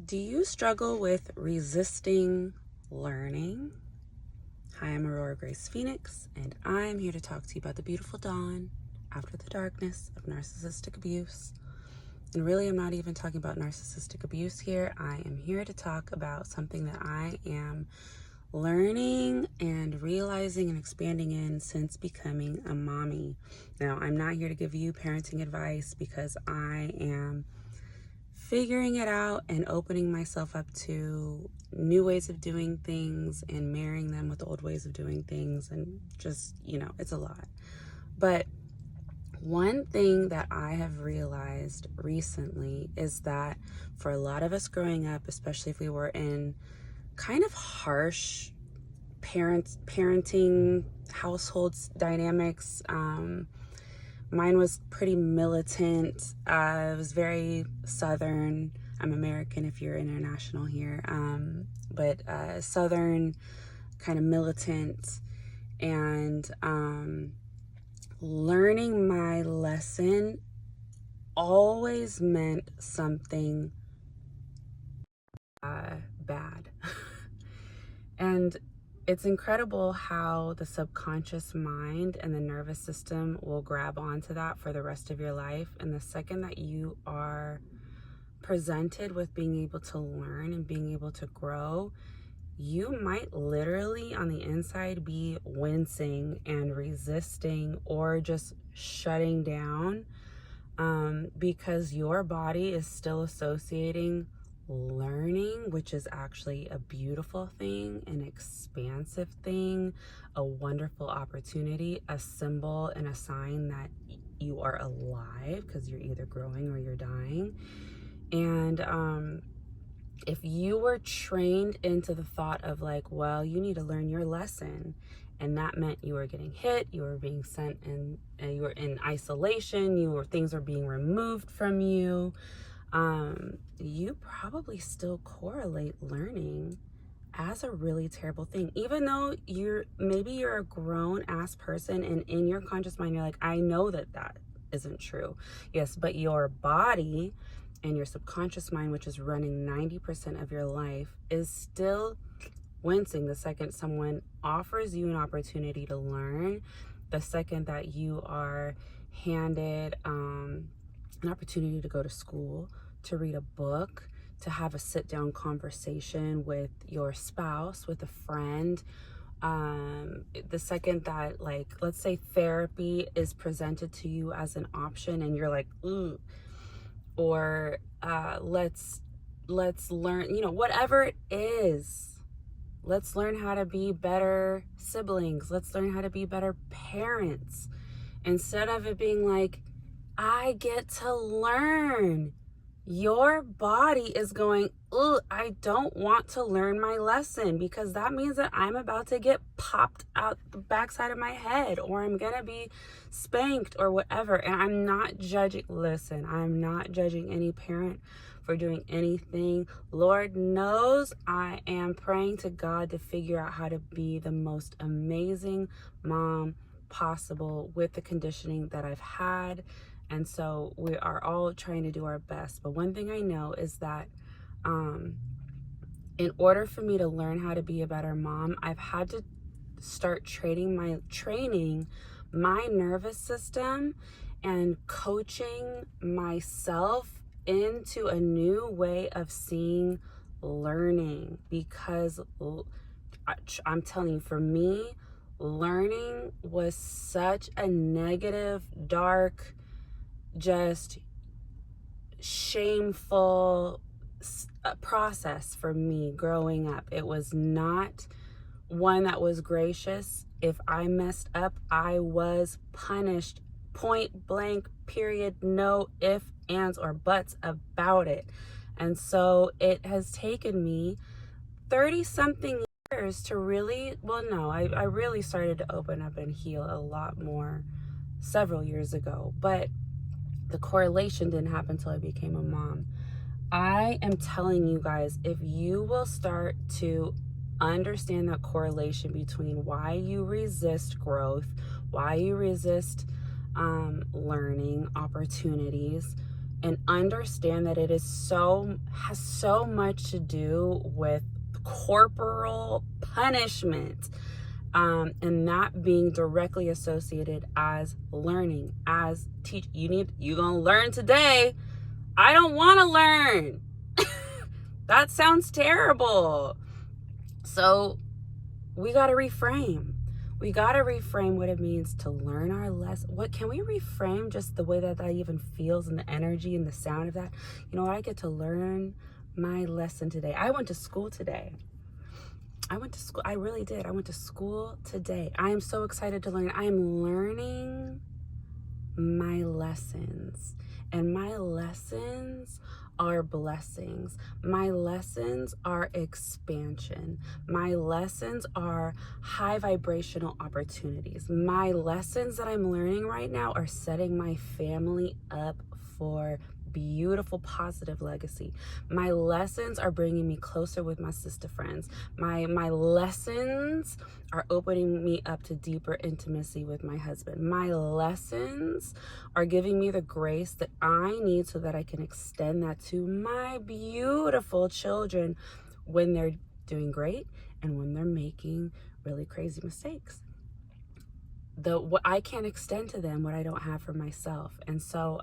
Do you struggle with resisting learning? Hi, I'm Aurora Grace Phoenix, and I'm here to talk to you about the beautiful dawn after the darkness of narcissistic abuse. And really, I'm not even talking about narcissistic abuse here. I am here to talk about something that I am learning and realizing and expanding in since becoming a mommy. Now, I'm not here to give you parenting advice because I am figuring it out and opening myself up to new ways of doing things and marrying them with old ways of doing things, and just, it's a lot. But one thing that I have realized recently is that for a lot of us growing up, especially if we were in kind of harsh parenting households dynamics, mine was pretty militant. It was very Southern. I'm American if you're international here. But Southern, kind of militant. And learning my lesson always meant something bad. And it's incredible how the subconscious mind and the nervous system will grab onto that for the rest of your life. And the second that you are presented with being able to learn and being able to grow, you might literally on the inside be wincing and resisting or just shutting down, because your body is still associating learning, which is actually a beautiful thing, an expansive thing, a wonderful opportunity, a symbol and a sign that you are alive because you're either growing or you're dying. And if you were trained into the thought of like, well, you need to learn your lesson, and that meant you were getting hit, you were being sent in, you were in isolation, things were being removed from you, you probably still correlate learning as a really terrible thing, even though maybe you're a grown ass person and in your conscious mind you're like, I know that isn't true. Yes, but your body and your subconscious mind, which is running 90% of your life, is still wincing the second someone offers you an opportunity to learn, the second that you are handed an opportunity to go to school, to read a book, to have a sit-down conversation with your spouse, with a friend. The second that, like, let's say therapy is presented to you as an option and you're like, ooh, or let's learn, whatever it is. Let's learn how to be better siblings. Let's learn how to be better parents. Instead of it being like, I get to learn, your body is going, oh, I don't want to learn my lesson because that means that I'm about to get popped out the backside of my head, or I'm going to be spanked or whatever. And I'm not judging. Listen, I'm not judging any parent for doing anything. Lord knows I am praying to God to figure out how to be the most amazing mom possible with the conditioning that I've had. And so we are all trying to do our best. But one thing I know is that in order for me to learn how to be a better mom, I've had to start training my nervous system and coaching myself into a new way of seeing learning. Because I'm telling you, for me, learning was such a negative, dark, just shameful process for me growing up. It was not one that was gracious. If I messed up, I was punished, point blank, period, no ifs, ands, or buts about it. And so it has taken me 30 something years to really, I really started to open up and heal a lot more several years ago, but the correlation didn't happen until I became a mom. I am telling you guys, if you will start to understand that correlation between why you resist growth, why you resist learning opportunities, and understand that it has so much to do with corporal punishment, and not being directly associated as learning, as teach. You gonna learn today. I don't want to learn. That sounds terrible. So we got to reframe. We got to reframe what it means to learn our lesson. What can we reframe just the way that even feels, and the energy and the sound of that? You know what? I get to learn my lesson today. I went to school today. I went to school. I really did. I went to school today. I am so excited to learn. I am learning my lessons. And my lessons are blessings. My lessons are expansion. My lessons are high vibrational opportunities. My lessons that I'm learning right now are setting my family up for beautiful, positive legacy. My lessons are bringing me closer with my sister friends. My lessons are opening me up to deeper intimacy with my husband. My lessons are giving me the grace that I need so that I can extend that to my beautiful children when they're doing great and when they're making really crazy mistakes. What I can't extend to them, what I don't have for myself. And so,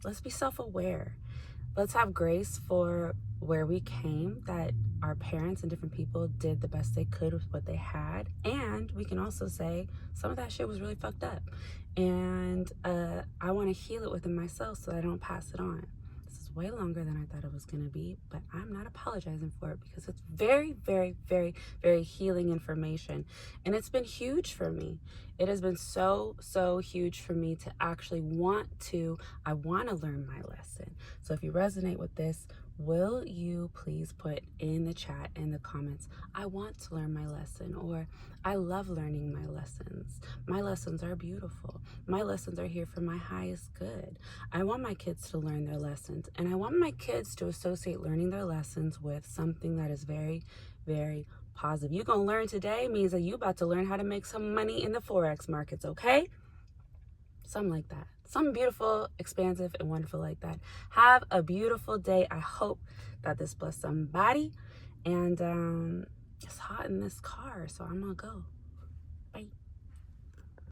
let's be self-aware. Let's have grace for where we came, that our parents and different people did the best they could with what they had. And we can also say some of that shit was really fucked up. And I want to heal it within myself so that I don't pass it on. This is way longer than I thought it was going to be, but I'm not apologizing for it because it's very, very, very, very healing information. And it's been huge for me. It has been so, so huge for me to actually I want to learn my lesson. So if you resonate with this, will you please put in the chat, in the comments, I want to learn my lesson, or I love learning my lessons. My lessons are beautiful. My lessons are here for my highest good. I want my kids to learn their lessons, and I want my kids to associate learning their lessons with something that is very, very positive. You're gonna learn today means that you about to learn how to make some money in the Forex markets, okay? Something like that. Something beautiful, expansive, and wonderful like that. Have a beautiful day. I hope that this blessed somebody. And it's hot in this car, so I'm gonna go.